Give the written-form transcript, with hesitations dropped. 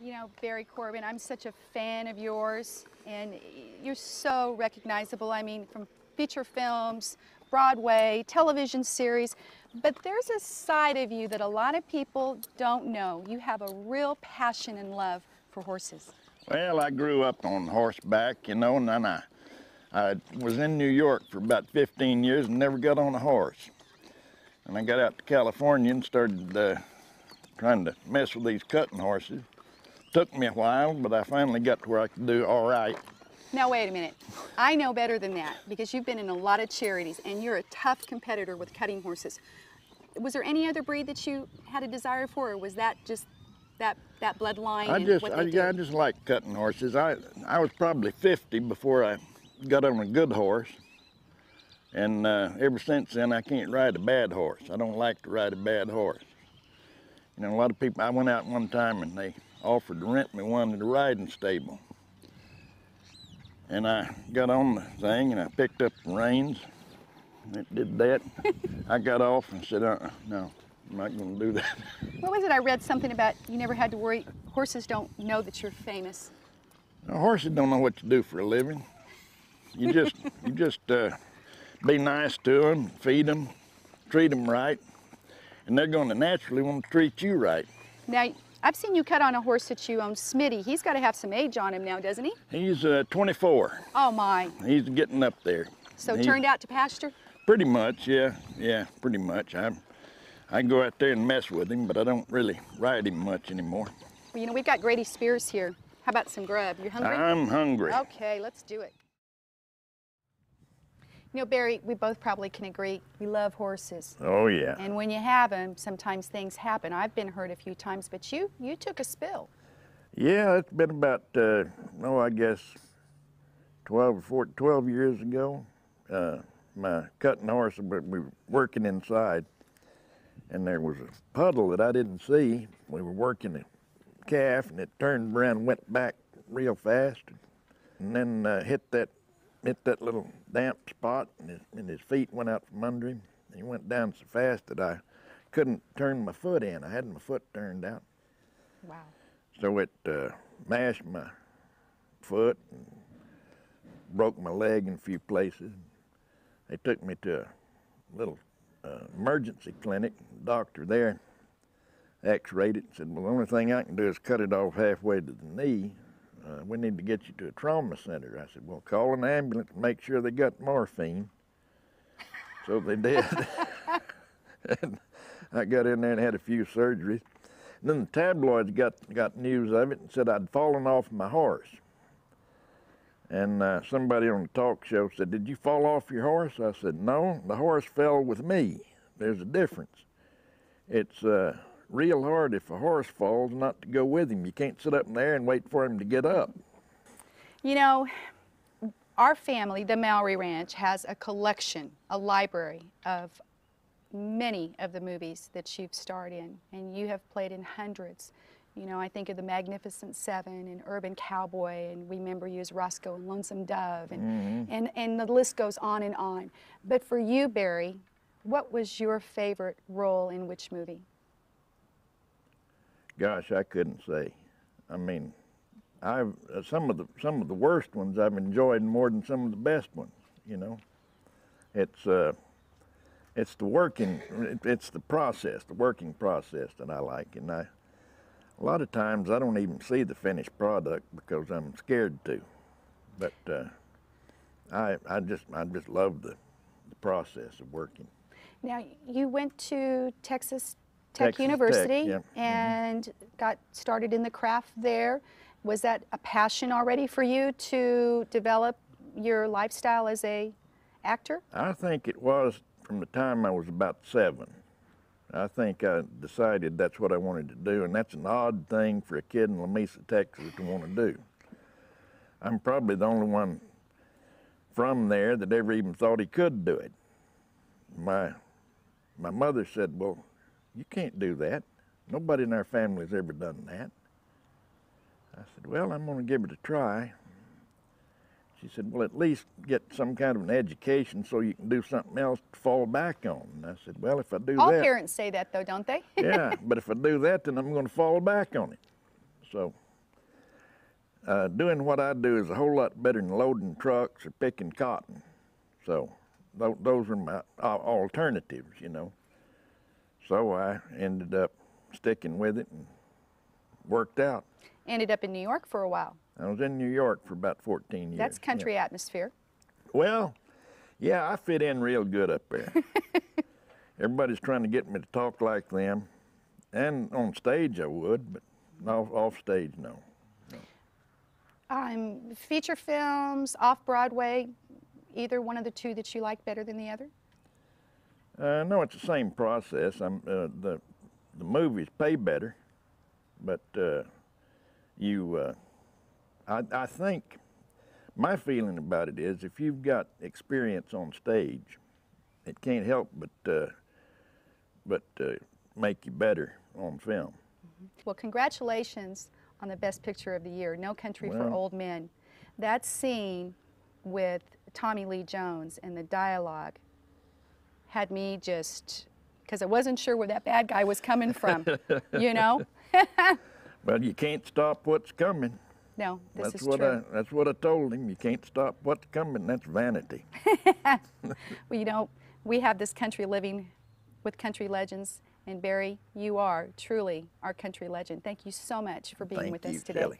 You know, Barry Corbin, I'm such a fan of yours, and you're so recognizable. I mean, from feature films, Broadway, television series, but there's a side of you that a lot of people don't know. You have a real passion and love for horses. Well, I grew up on horseback, you know, and then I was in New York for about 15 years and never got on a horse. And I got out to California and started trying to mess with these cutting horses. Took me a while, but I finally got to where I could do all right. Now, wait a minute. I know better than that because you've been in a lot of charities and you're a tough competitor with cutting horses. Was there any other breed that you had a desire for, or was that just that bloodline and what they do? I just like cutting horses. I was probably 50 before I got on a good horse. And ever since then, I can't ride a bad horse. I don't like to ride a bad horse. You know, a lot of people, I went out one time and they offered to rent me one at a riding stable. And I got on the thing and I picked up the reins. It did that. I got off and said, no, I'm not going to do that. What was it? I read something about you never had to worry. Horses don't know that you're famous. No, horses don't know what to do for a living. You just be nice to them, feed them, treat them right, and they're going to naturally want to treat you right. Now, I've seen you cut on a horse that you own, Smitty. He's got to have some age on him now, doesn't he? He's 24. Oh, my. He's getting up there. So turned out to pasture? Pretty much, yeah, pretty much. I go out there and mess with him, but I don't really ride him much anymore. Well, you know, we've got Grady Spears here. How about some grub? You hungry? I'm hungry. Okay, let's do it. You know, Barry, we both probably can agree, we love horses. Oh, yeah. And when you have them, sometimes things happen. I've been hurt a few times, but you took a spill. Yeah, it's been about, I guess 12 years ago. My cutting horse, we were working inside, and there was a puddle that I didn't see. We were working a calf, and it turned around and went back real fast, and then hit that little damp spot, and his feet went out from under him. He went down so fast that I couldn't turn my foot in. I had my foot turned out. Wow. So it mashed my foot and broke my leg in a few places. They took me to a little emergency clinic. The doctor there x-rayed it and said, well, the only thing I can do is cut it off halfway to the knee. We need to get you to a trauma center. I said, well, call an ambulance and make sure they got morphine. So they did. And I got in there and had a few surgeries. And then the tabloids got news of it and said I'd fallen off my horse. And somebody on the talk show said, did you fall off your horse? I said, no, the horse fell with me. There's a difference. It's real hard if a horse falls not to go with him. You can't sit up in there and wait for him to get up. You know, our family, the Maori Ranch, has a collection, a library of many of the movies that you've starred in, and you have played in hundreds. You know, I think of The Magnificent Seven and Urban Cowboy, and we remember you as Roscoe and Lonesome Dove, and, and the list goes on and on. But for you, Barry, what was your favorite role in which movie? Gosh, I couldn't say. I mean, I've some of the worst ones I've enjoyed more than some of the best ones. You know, it's the working process that I like, and a lot of times I don't even see the finished product because I'm scared to. But I just love the process of working. Now, you went to Texas Tech University, yeah. And got started in the craft there. Was that a passion already for you to develop your lifestyle as a actor? I think it was from the time I was about 7. I think I decided that's what I wanted to do, and that's an odd thing for a kid in Lamesa, Texas to want to do. I'm probably the only one from there that ever even thought he could do it. My mother said, well, you can't do that. Nobody in our family's ever done that. I said, well, I'm going to give it a try. She said, well, at least get some kind of an education so you can do something else to fall back on. And I said, well, if I do All that... All parents say that, though, don't they? Yeah, but if I do that, then I'm going to fall back on it. So Doing what I do is a whole lot better than loading trucks or picking cotton. So those are my alternatives, you know. So I ended up sticking with it and worked out. Ended up in New York for a while. I was in New York for about 14 years. That's country atmosphere. Well, yeah, I fit in real good up there. Everybody's trying to get me to talk like them. And on stage I would, but off stage, no. Feature films, off-Broadway, either one of the two that you like better than the other? No, it's the same process. The movies pay better, but I think my feeling about it is if you've got experience on stage, it can't help but make you better on film. Mm-hmm. Well, congratulations on the Best Picture of the Year, No Country for Old Men. That scene with Tommy Lee Jones and the dialogue had me just, because I wasn't sure where that bad guy was coming from, you know? Well, you can't stop what's coming. No, this That's is what true. That's what I told him. You can't stop what's coming. That's vanity. Well, you know, we have this country living with country legends, and Barry, you are truly our country legend. Thank you so much for being with us today. Thank you, Shelley.